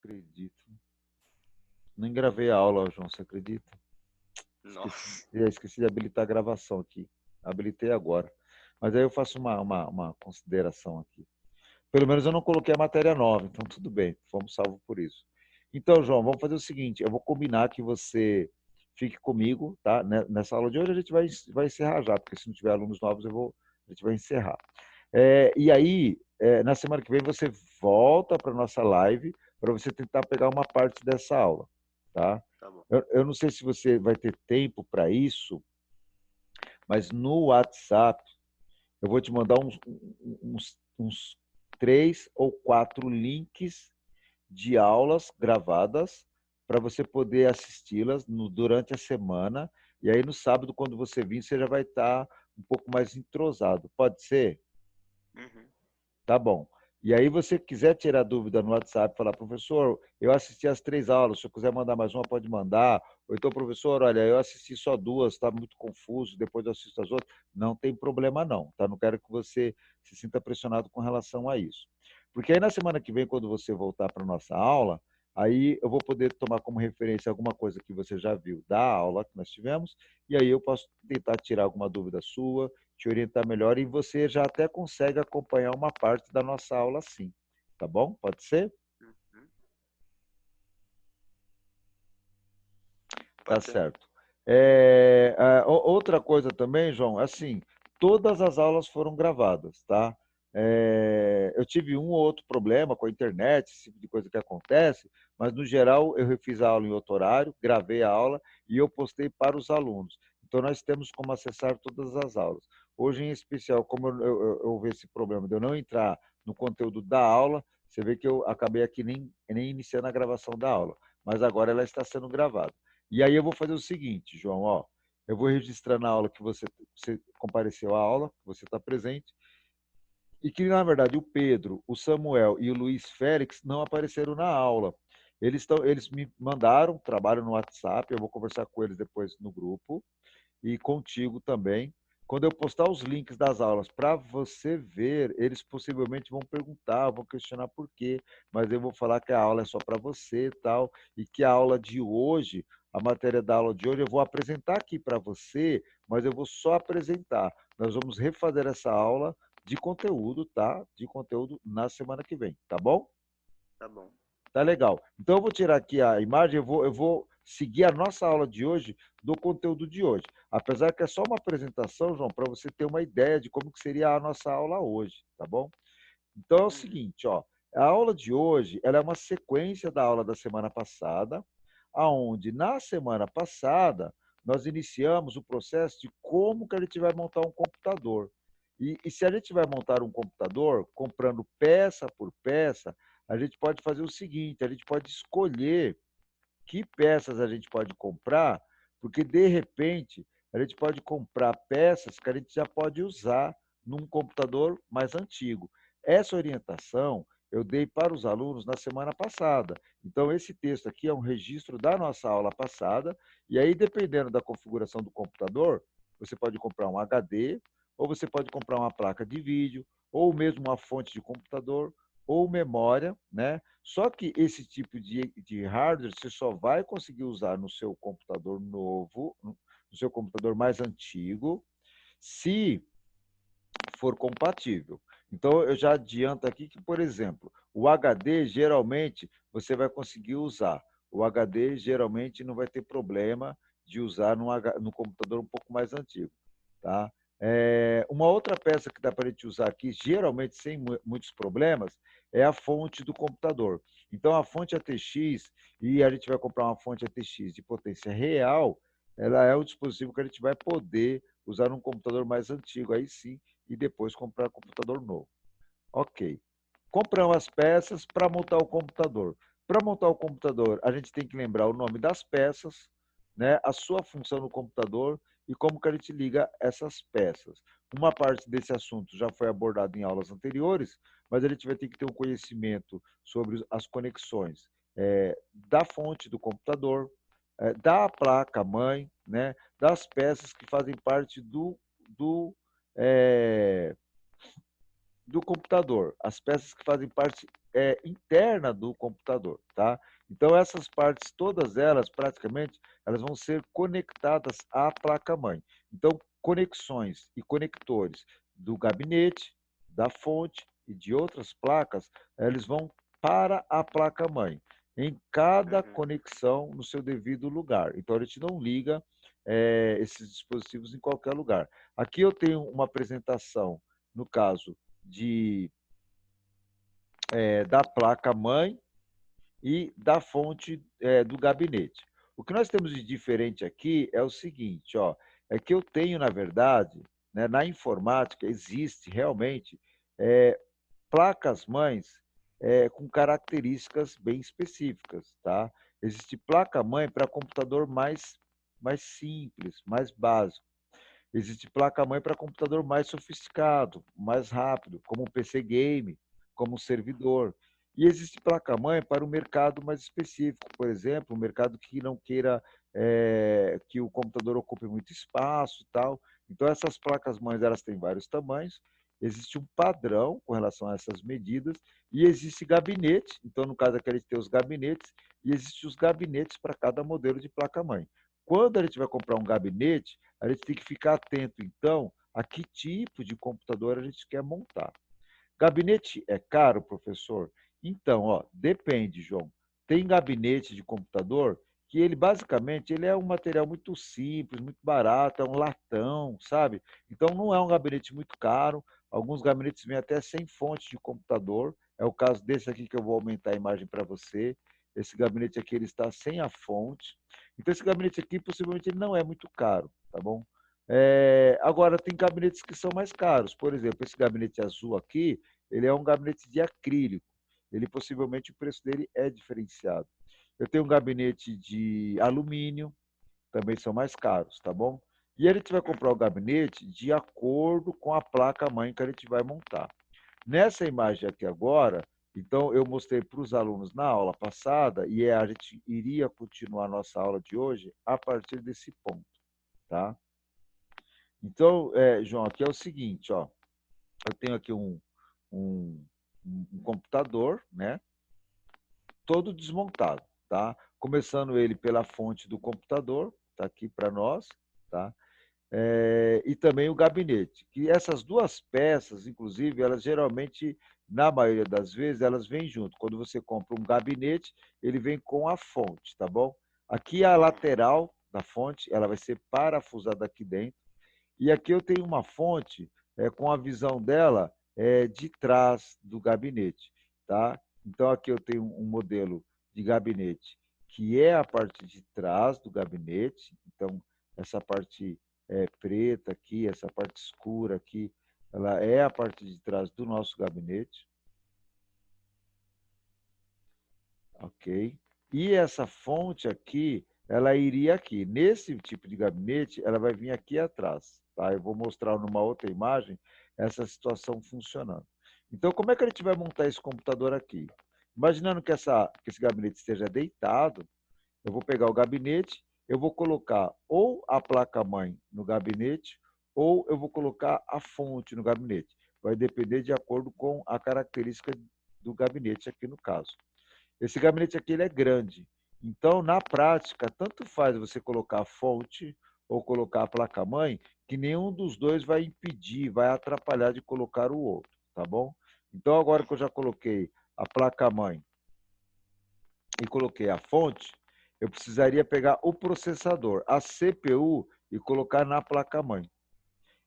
Acredito. Nem gravei a aula, João, você acredita? Esqueci, Nossa. esqueci de habilitar a gravação aqui. Habilitei agora. Mas aí eu faço uma consideração aqui. Pelo menos eu não coloquei a matéria nova, então tudo bem, fomos salvos por isso. Então, João, vamos fazer o seguinte: eu vou combinar que você fique comigo, tá? Nessa aula de hoje a gente vai encerrar já, porque se não tiver alunos novos, a gente vai encerrar. E aí, na semana que vem, você volta para a nossa live para você tentar pegar uma parte dessa aula, tá? Tá bom. Eu não sei se você vai ter tempo para isso, mas no WhatsApp eu vou te mandar uns 3 ou 4 links de aulas gravadas para você poder assisti-las durante a semana. E aí no sábado, quando você vir, você já vai estar um pouco mais entrosado. Pode ser? Uhum. Tá bom. E aí você quiser tirar dúvida no WhatsApp, falar, professor, eu assisti as 3 aulas, se eu quiser mandar mais uma, pode mandar. Ou então, professor, olha, eu assisti só 2, está muito confuso, depois eu assisto as outras. Não tem problema não, tá? Não quero que você se sinta pressionado com relação a isso. Porque aí na semana que vem, quando você voltar para a nossa aula, aí eu vou poder tomar como referência alguma coisa que você já viu da aula que nós tivemos, e aí eu posso tentar tirar alguma dúvida sua, te orientar melhor e você já até consegue acompanhar uma parte da nossa aula sim. Tá bom? Pode ser? Uhum. Tá Pode ser. certo. Outra coisa também, João, assim, todas as aulas foram gravadas, tá? Eu tive um ou outro problema com a internet, esse tipo de coisa que acontece, mas no geral eu refiz a aula em outro horário, gravei a aula e eu postei para os alunos. Então nós temos como acessar todas as aulas. Hoje, em especial, como eu houve esse problema de eu não entrar no conteúdo da aula, você vê que eu acabei aqui nem iniciando a gravação da aula, mas agora ela está sendo gravada. E aí eu vou fazer o seguinte, João, ó, eu vou registrar na aula que você compareceu à aula, que você está presente, e que, na verdade, o Pedro, o Samuel e o Luiz Félix não apareceram na aula. Eles me mandaram, trabalho no WhatsApp, eu vou conversar com eles depois no grupo, e contigo também. Quando eu postar os links das aulas para você ver, eles possivelmente vão perguntar, vão questionar por quê, mas eu vou falar que a aula é só para você e tal, e que a aula de hoje, a matéria da aula de hoje, eu vou apresentar aqui para você, mas eu vou só apresentar. Nós vamos refazer essa aula de conteúdo, tá? De conteúdo na semana que vem, tá bom? Tá bom. Tá legal. Então eu vou tirar aqui a imagem, eu vou seguir a nossa aula de hoje do conteúdo de hoje. Apesar que é só uma apresentação, João, para você ter uma ideia de como que seria a nossa aula hoje, tá bom? Então é o Uhum. seguinte, ó, a aula de hoje, ela é uma sequência da aula da semana passada, aonde na semana passada nós iniciamos o processo de como que a gente vai montar um computador. E se a gente vai montar um computador, comprando peça por peça, a gente pode fazer o seguinte, a gente pode escolher que peças a gente pode comprar, porque de repente a gente pode comprar peças que a gente já pode usar num computador mais antigo. Essa orientação eu dei para os alunos na semana passada. Então, esse texto aqui é um registro da nossa aula passada, e aí, dependendo da configuração do computador, você pode comprar um HD, ou você pode comprar uma placa de vídeo, ou mesmo uma fonte de computador, ou memória, né? Só que esse tipo de hardware você só vai conseguir usar no seu computador novo, no seu computador mais antigo, se for compatível. Então, eu já adianto aqui que, por exemplo, o HD geralmente você vai conseguir usar. O HD geralmente não vai ter problema de usar no computador um pouco mais antigo. Tá? Uma outra peça que dá para a gente usar aqui, geralmente sem muitos problemas, é a fonte do computador. Então, a fonte ATX, e a gente vai comprar uma fonte ATX de potência real, ela é o dispositivo que a gente vai poder usar num computador mais antigo, aí sim, e depois comprar computador novo. Ok. Compramos as peças para montar o computador. Para montar o computador, a gente tem que lembrar o nome das peças, né, a sua função no computador e como que a gente liga essas peças. Uma parte desse assunto já foi abordado em aulas anteriores, mas a gente vai ter que ter um conhecimento sobre as conexões da fonte do computador, da placa-mãe, né, das peças que fazem parte do, do computador, as peças que fazem parte interna do computador, tá? Então, essas partes, todas elas, praticamente, elas vão ser conectadas à placa-mãe. Então, conexões e conectores do gabinete, da fonte e de outras placas, eles vão para a placa-mãe, em cada Uhum. conexão no seu devido lugar. Então, a gente não liga esses dispositivos em qualquer lugar. Aqui eu tenho uma apresentação, no caso, da placa-mãe e da fonte do gabinete. O que nós temos de diferente aqui é o seguinte, ó, é que eu tenho, na verdade, né, na informática, existe realmente é, placas-mães com características bem específicas, tá? Existe placa-mãe para computador mais simples, mais básico. Existe placa-mãe para computador mais sofisticado, mais rápido, como um PC game, como um servidor. E existe placa-mãe para o mercado mais específico, por exemplo, um mercado que não queira que o computador ocupe muito espaço e tal. Então, essas placas-mães elas têm vários tamanhos, existe um padrão com relação a essas medidas, e existe gabinete. Então, no caso aqui, a gente tem os gabinetes, e existem os gabinetes para cada modelo de placa-mãe. Quando a gente vai comprar um gabinete, a gente tem que ficar atento, então, a que tipo de computador a gente quer montar. Gabinete é caro, professor? Então, ó, depende, João. Tem gabinete de computador que ele basicamente ele é um material muito simples, muito barato, é um latão, sabe? Então não é um gabinete muito caro. Alguns gabinetes vêm até sem fonte de computador. É o caso desse aqui que eu vou aumentar a imagem para você. Esse gabinete aqui ele está sem a fonte. Então esse gabinete aqui possivelmente ele não é muito caro, tá bom? Agora tem gabinetes que são mais caros. Por exemplo, esse gabinete azul aqui, ele é um gabinete de acrílico. Ele possivelmente o preço dele é diferenciado. Eu tenho um gabinete de alumínio, também são mais caros, tá bom? E a gente vai comprar o gabinete de acordo com a placa-mãe que a gente vai montar. Nessa imagem aqui agora, então eu mostrei para os alunos na aula passada e a gente iria continuar a nossa aula de hoje a partir desse ponto, tá? Então, João, aqui é o seguinte, ó, eu tenho aqui um, um computador, né? Todo desmontado, tá? Começando ele pela fonte do computador, tá aqui para nós, tá? E também o gabinete. Que essas duas peças, inclusive, elas geralmente, na maioria das vezes, elas vêm junto. Quando você compra um gabinete, ele vem com a fonte, tá bom? Aqui a Uhum. lateral da fonte, ela vai ser parafusada aqui dentro. E aqui eu tenho uma fonte com a visão dela de trás do gabinete, tá? Então aqui eu tenho um modelo de gabinete que é a parte de trás do gabinete. Então essa parte preta aqui, essa parte escura aqui, ela é a parte de trás do nosso gabinete, ok? E essa fonte aqui, ela iria aqui. Nesse tipo de gabinete, ela vai vir aqui atrás, tá? Eu vou mostrar numa outra imagem essa situação funcionando. Então, como é que a gente vai montar esse computador aqui? Imaginando que que esse gabinete esteja deitado, eu vou pegar o gabinete, eu vou colocar ou a placa-mãe no gabinete, ou eu vou colocar a fonte no gabinete. Vai depender de acordo com a característica do gabinete aqui no caso. Esse gabinete aqui ele é grande. Então, na prática, tanto faz você colocar a fonte ou colocar a placa-mãe, que nenhum dos dois vai impedir, vai atrapalhar de colocar o outro, tá bom? Então, agora que eu já coloquei a placa-mãe e coloquei a fonte, eu precisaria pegar o processador, a CPU, e colocar na placa-mãe.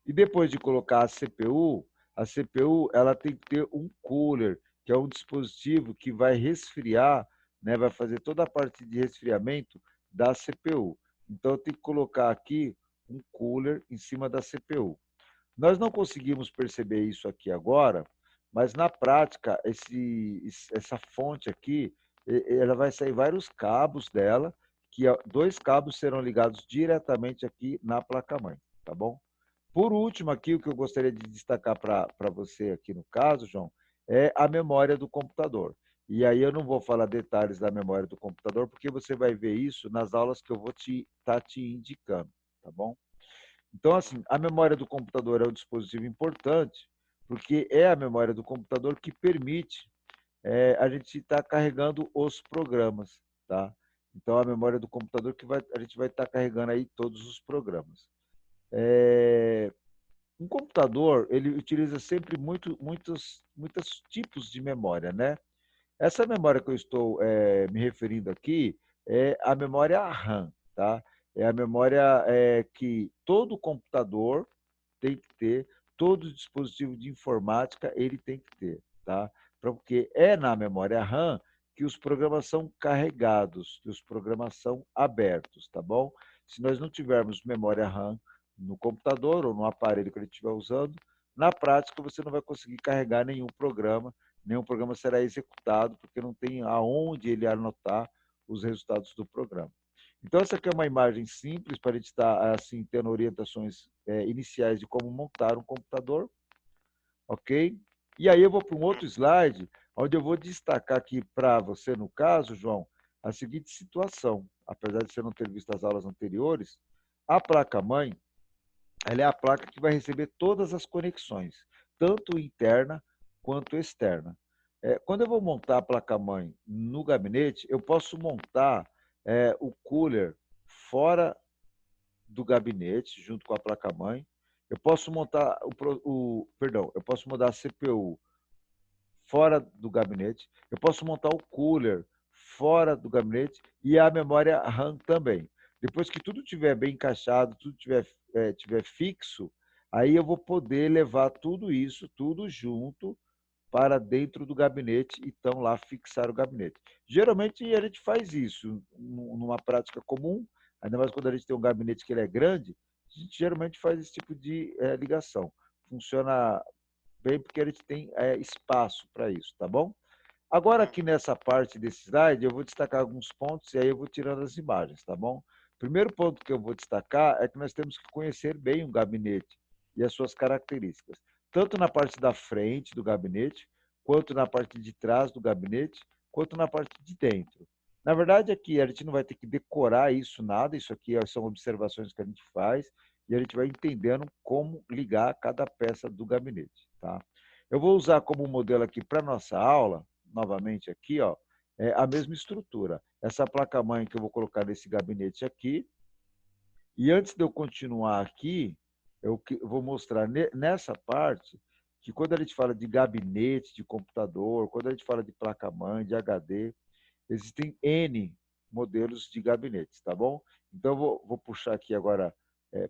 E depois de colocar a CPU ela tem que ter um cooler, que é um dispositivo que vai resfriar, né, vai fazer toda a parte de resfriamento da CPU. Então, eu tenho que colocar aqui um cooler em cima da CPU. Nós não conseguimos perceber isso aqui agora, mas na prática, essa fonte aqui, ela vai sair vários cabos dela, que dois cabos serão ligados diretamente aqui na placa-mãe, tá bom? Por último, aqui, o que eu gostaria de destacar para você aqui no caso, João, é a memória do computador. E aí eu não vou falar detalhes da memória do computador, porque você vai ver isso nas aulas que eu vou te indicando, tá bom? Então, Tá bom. assim, a memória do computador é um dispositivo importante, porque é a memória do computador que permite a gente estar carregando os programas, tá? Então, a memória do computador que a gente vai estar carregando aí todos os programas. Um computador, ele utiliza sempre muitos tipos de memória, né? Essa memória que eu estou me referindo aqui é a memória RAM, tá? É a memória que todo computador tem que ter, todo dispositivo de informática ele tem que ter, tá? Porque é na memória RAM que os programas são carregados, que os programas são abertos, tá bom? Se nós não tivermos memória RAM no computador ou no aparelho que ele estiver usando, na prática você não vai conseguir carregar nenhum programa será executado, porque não tem aonde ele anotar os resultados do programa. Então, essa aqui é uma imagem simples para a gente estar assim, tendo orientações iniciais de como montar um computador, ok? E aí eu vou para um outro slide, onde eu vou destacar aqui para você, no caso, João, a seguinte situação. Apesar de você não ter visto as aulas anteriores, a placa-mãe, ela é a placa que vai receber todas as conexões, tanto interna quanto externa. Quando eu vou montar a placa-mãe no gabinete, eu posso montar o cooler fora do gabinete, junto com a placa-mãe. Eu posso montar eu posso mudar a CPU fora do gabinete. Eu posso montar o cooler fora do gabinete e a memória RAM também. Depois que tudo estiver bem encaixado, tudo tiver fixo, aí eu vou poder levar tudo isso, tudo junto, para dentro do gabinete e então lá fixar o gabinete. Geralmente a gente faz isso numa prática comum, ainda mais quando a gente tem um gabinete que ele é grande, a gente geralmente faz esse tipo de ligação. Funciona bem porque a gente tem espaço para isso, tá bom? Agora aqui Uhum. nessa parte desse slide, eu vou destacar alguns pontos e aí eu vou tirando as imagens, tá bom? Primeiro ponto que eu vou destacar é que nós temos que conhecer bem o gabinete e as suas características, tanto na parte da frente do gabinete, quanto na parte de trás do gabinete, quanto na parte de dentro. Na verdade, aqui a gente não vai ter que decorar isso nada, isso aqui são observações que a gente faz e a gente vai entendendo como ligar cada peça do gabinete, tá? Eu vou usar como modelo aqui para nossa aula, novamente aqui, ó, a mesma estrutura. Essa placa-mãe que eu vou colocar nesse gabinete aqui. E antes de eu continuar aqui, eu vou mostrar nessa parte que quando a gente fala de gabinete, de computador, quando a gente fala de placa-mãe, de HD, existem N modelos de gabinetes, tá bom? Então, eu vou puxar aqui agora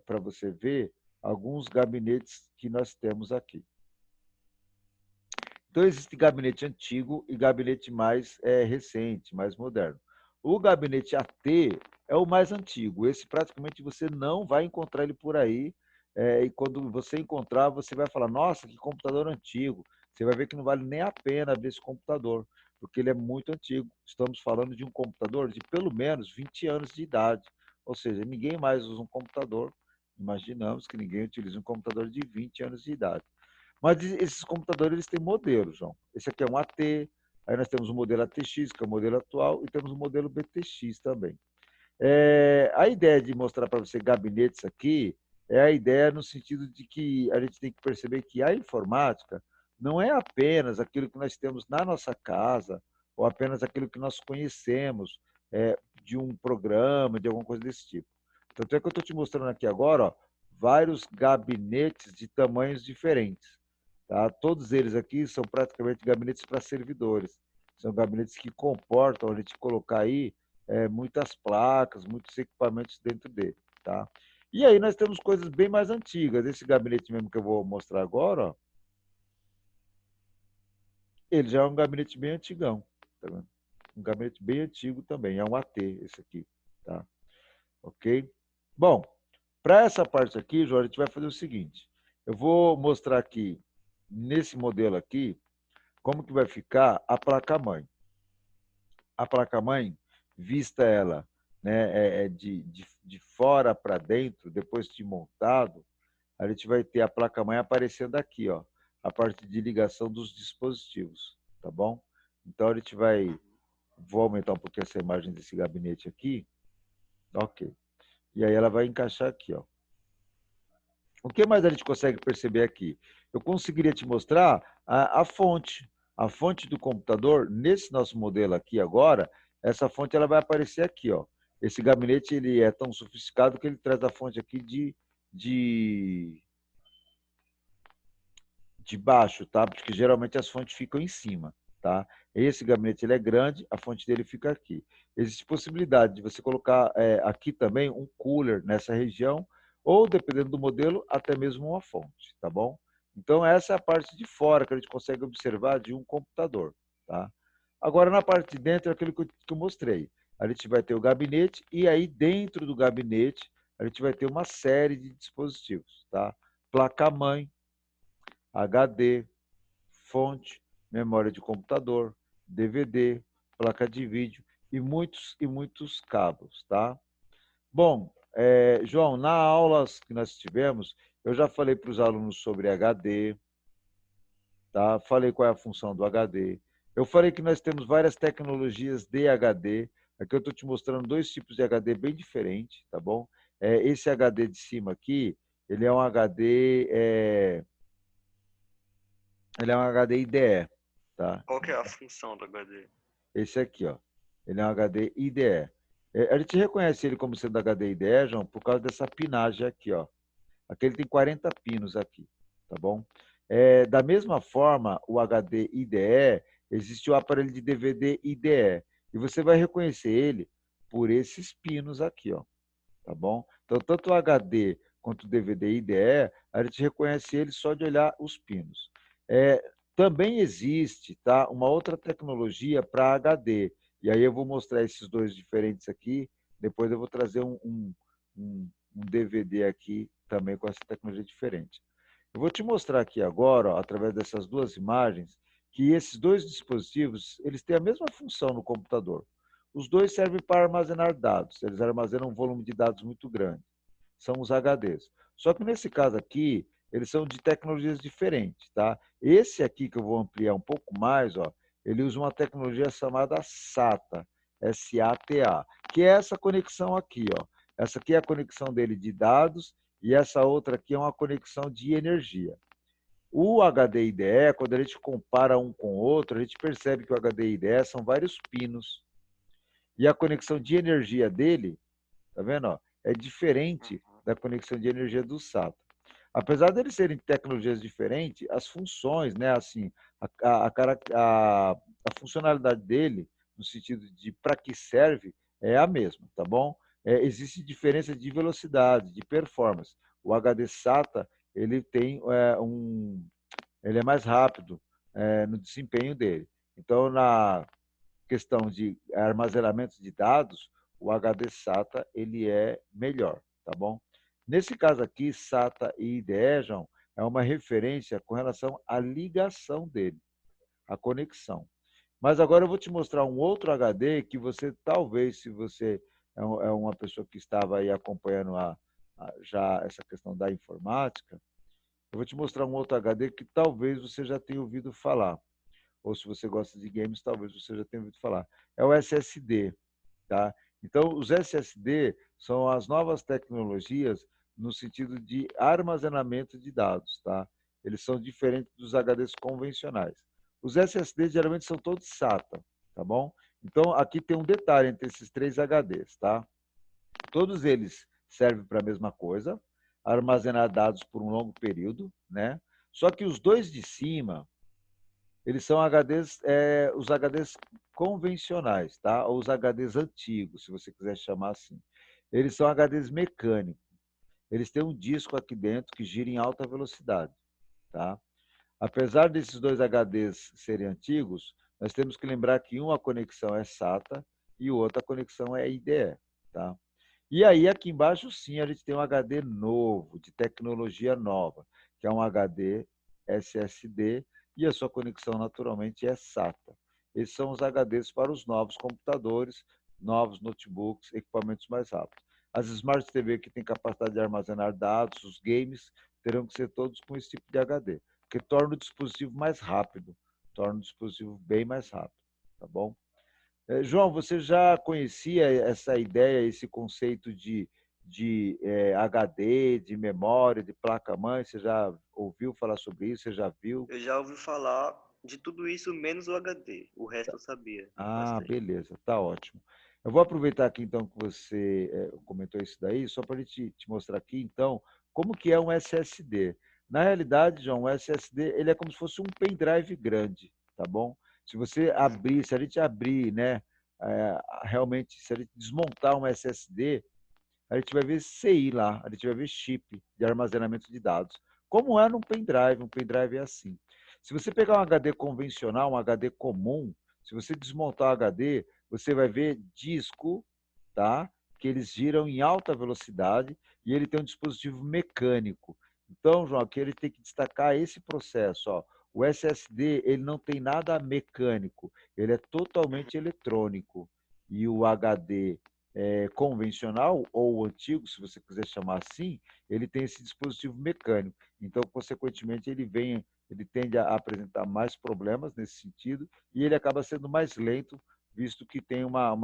para você ver alguns gabinetes que nós temos aqui. Então, existe gabinete antigo e gabinete mais recente, mais moderno. O gabinete AT é o mais antigo. Esse praticamente você não vai encontrar ele por aí. E quando você encontrar, você vai falar: nossa, que computador antigo. Você vai ver que não vale nem a pena abrir esse computador, porque ele é muito antigo. Estamos falando de um computador de pelo menos 20 anos de idade. Ou seja, ninguém mais usa um computador. Imaginamos que ninguém utiliza um computador de 20 anos de idade. Mas esses computadores eles têm modelos, João. Esse aqui é um AT, aí nós temos o modelo ATX, que é o modelo atual, e temos o modelo BTX também. A ideia de mostrar para você gabinetes aqui é a ideia no sentido de que a gente tem que perceber que a informática não é apenas aquilo que nós temos na nossa casa, ou apenas aquilo que nós conhecemos de um programa, de alguma coisa desse tipo. Tanto é que eu estou te mostrando aqui agora, ó, vários gabinetes de tamanhos diferentes. Tá? Todos eles aqui são praticamente gabinetes para servidores. São gabinetes que comportam a gente colocar aí muitas placas, muitos equipamentos dentro dele. Tá? E aí nós temos coisas bem mais antigas. Esse gabinete mesmo que eu vou mostrar agora, ó, ele já é um gabinete bem antigão. Tá vendo? Um gabinete bem antigo também. É um AT esse aqui. Tá? Ok? Bom, para essa parte aqui, João, a gente vai fazer o seguinte. Eu vou mostrar aqui, nesse modelo aqui, como que vai ficar a placa-mãe. A placa-mãe, vista ela né, de fora para dentro, depois de montado, a gente vai ter a placa-mãe aparecendo aqui, ó, a parte de ligação dos dispositivos, tá bom? Então, a gente vai... Uhum. Vou aumentar um pouquinho essa imagem desse gabinete aqui. Ok. E aí ela vai encaixar aqui, ó. O que mais a gente consegue perceber aqui? eu conseguiria te mostrar a fonte. A fonte do computador, nesse nosso modelo aqui agora, essa fonte ela vai aparecer aqui, ó. Esse gabinete ele é tão sofisticado que ele traz a fonte aqui de, de baixo, tá? Porque geralmente as fontes ficam em cima, tá? Esse gabinete ele é grande, a fonte dele fica aqui. Existe possibilidade de você colocar aqui também um cooler nessa região, ou dependendo do modelo, até mesmo uma fonte, tá bom? Então essa é a parte de fora que a gente consegue observar de um computador, tá? Agora na parte de dentro é aquilo que eu mostrei. A gente vai ter o gabinete e aí dentro do gabinete a gente vai ter uma série de dispositivos, tá? Placa-mãe, HD, fonte, memória de computador, DVD, placa de vídeo e muitos cabos, tá? Bom, João, na aulas que nós tivemos, eu já falei para os alunos sobre HD, tá? Falei qual é a função do HD. Eu falei que nós temos várias tecnologias de HD. Aqui eu estou te mostrando dois tipos de HD bem diferentes, tá bom? Esse HD de cima aqui, ele é um HD, ele é um HD IDE, tá? Qual que é a função do HD? Esse aqui, ó. Ele é um HD IDE. A gente reconhece ele como sendo HD IDE, João, por causa dessa pinagem aqui, ó. Aqui ele tem 40 pinos aqui, tá bom? Da mesma forma, o HD IDE, existe o aparelho de DVD IDE. E você vai reconhecer ele por esses pinos aqui, ó, tá bom? Então, tanto o HD quanto o DVD IDE, a gente reconhece ele só de olhar os pinos. É, também existe, tá, uma outra tecnologia para HD. E aí eu vou mostrar esses dois diferentes aqui. Depois eu vou trazer um DVD aqui também com essa tecnologia diferente. Eu vou te mostrar aqui agora, ó, através dessas duas imagens, que esses dois dispositivos eles têm a mesma função no computador. Os dois servem para armazenar dados. Eles armazenam um volume de dados muito grande. São os HDs. Só que nesse caso aqui, eles são de tecnologias diferentes, tá? Esse aqui que eu vou ampliar um pouco mais, ó, ele usa uma tecnologia chamada SATA, SATA, que é essa conexão aqui, ó. Essa aqui é a conexão dele de dados e essa outra aqui é uma conexão de energia. O HD IDE, quando a gente compara um com o outro, a gente percebe que o HD IDE são vários pinos e a conexão de energia dele, tá vendo? Ó, é diferente Uhum. da conexão de energia do SATA. Apesar de eles serem tecnologias diferentes, as funções, né, assim, a funcionalidade dele, no sentido de para que serve, é a mesma, tá bom? Existe diferença de velocidade, de performance. O HD SATA, ele tem ele é mais rápido no desempenho dele. Então, na questão de armazenamento de dados, o HD SATA ele é melhor, tá bom? Nesse caso aqui, SATA e IDE, João, é uma referência com relação à ligação dele, à conexão. Mas agora eu vou te mostrar um outro HD que você, talvez, se você é uma pessoa que estava aí acompanhando já essa questão da informática, eu vou te mostrar um outro HD que talvez você já tenha ouvido falar. Ou se você gosta de games, talvez você já tenha ouvido falar. É o SSD, tá? Então, os SSD são as novas tecnologias no sentido de armazenamento de dados, tá? Eles são diferentes dos HDs convencionais. Os SSD geralmente são todos SATA, tá bom? Então, aqui tem um detalhe entre esses três HDs, tá? Todos eles servem para a mesma coisa, armazenar dados por um longo período, né? Só que os dois de cima, eles são HDs, os HDs convencionais, tá? Ou os HDs antigos, se você quiser chamar assim. Eles são HDs mecânicos. Eles têm um disco aqui dentro que gira em alta velocidade, tá? Apesar desses dois HDs serem antigos, nós temos que lembrar que uma conexão é SATA e outra conexão é IDE, tá? E aí, aqui embaixo, sim, a gente tem um HD novo, de tecnologia nova, que é um HD SSD, e a sua conexão, naturalmente, é SATA. Esses são os HDs para os novos computadores, novos notebooks, equipamentos mais rápidos. As Smart TV que têm capacidade de armazenar dados, os games, terão que ser todos com esse tipo de HD, porque torna o dispositivo mais rápido, torna o dispositivo bem mais rápido, tá bom? João, você já conhecia essa ideia, esse conceito de HD, de memória, de placa-mãe? Você já ouviu falar sobre isso? Você já viu? Eu já ouvi falar de tudo isso menos o HD. O resto eu sabia Ah, bastante. beleza, tá ótimo. Eu vou aproveitar aqui então que você comentou isso daí, só para te mostrar aqui então como que é um SSD. Na realidade, João, o SSD ele é como se fosse um pendrive grande, tá bom? Se você Uhum. abrir, se a gente abrir, né, realmente, se a gente desmontar um SSD, a gente vai ver CI lá, a gente vai ver chip de armazenamento de dados. Como é num pendrive, um pendrive é assim. Se você pegar um HD convencional, um HD comum, se você desmontar o HD, você vai ver disco, tá? Que eles giram em alta velocidade e ele tem um dispositivo mecânico. Então, João, aqui ele tem que destacar esse processo, ó. O SSD, ele não tem nada mecânico, ele é Uhum. totalmente eletrônico. E o HD convencional ou antigo, se você quiser chamar assim, ele tem esse dispositivo mecânico. Então, consequentemente, ele tende a apresentar mais problemas nesse sentido e ele acaba sendo mais lento, visto que tem uma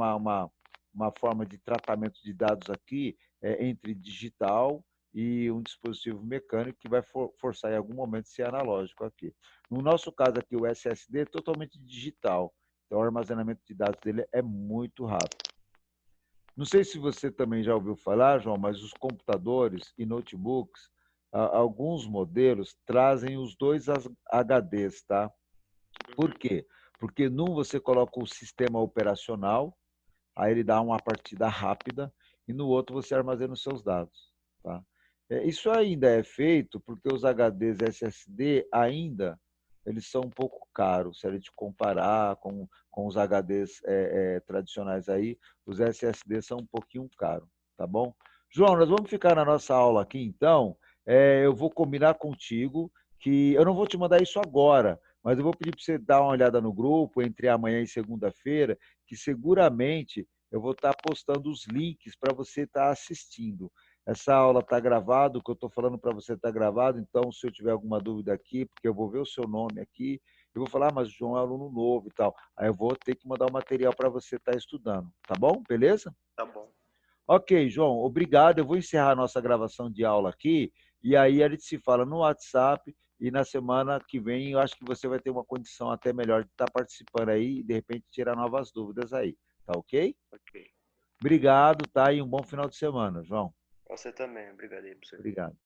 forma de tratamento de dados aqui entre digital e um dispositivo mecânico que vai forçar em algum momento ser analógico aqui. No nosso caso aqui, o SSD é totalmente digital, então o armazenamento de dados dele é muito rápido. Não sei se você também já ouviu falar, João, mas os computadores e notebooks, alguns modelos trazem os dois HDs, tá? Por Uhum. quê? Porque num você coloca o sistema operacional, aí ele dá uma partida rápida, e no outro você armazena os seus dados, tá? Isso ainda é feito porque os HDs SSD ainda eles são um pouco caros. Se a gente comparar com os HDs tradicionais aí, os SSD são um pouquinho caros, tá bom? João, nós vamos ficar na nossa aula aqui, então. Eu vou combinar contigo que eu não vou te mandar isso agora, mas eu vou pedir para você dar uma olhada no grupo entre amanhã e segunda-feira, que seguramente eu vou estar postando os links para você estar assistindo. Essa aula está gravada, o que eu estou falando para você está gravado, então se eu tiver alguma dúvida aqui, porque eu vou ver o seu nome aqui, eu vou falar, mas o João é aluno novo e tal. Aí eu vou ter que mandar o material para você estar estudando, tá bom? Beleza? Tá bom. Ok, João, obrigado. Eu vou encerrar a nossa gravação de aula aqui, e aí a gente se fala no WhatsApp, e na semana que vem eu acho que você vai ter uma condição até melhor de estar participando aí e de repente tirar novas dúvidas aí, tá ok? Ok. Obrigado, tá? E um bom final de semana, João. Você também. Obrigado aí pra você. Obrigado.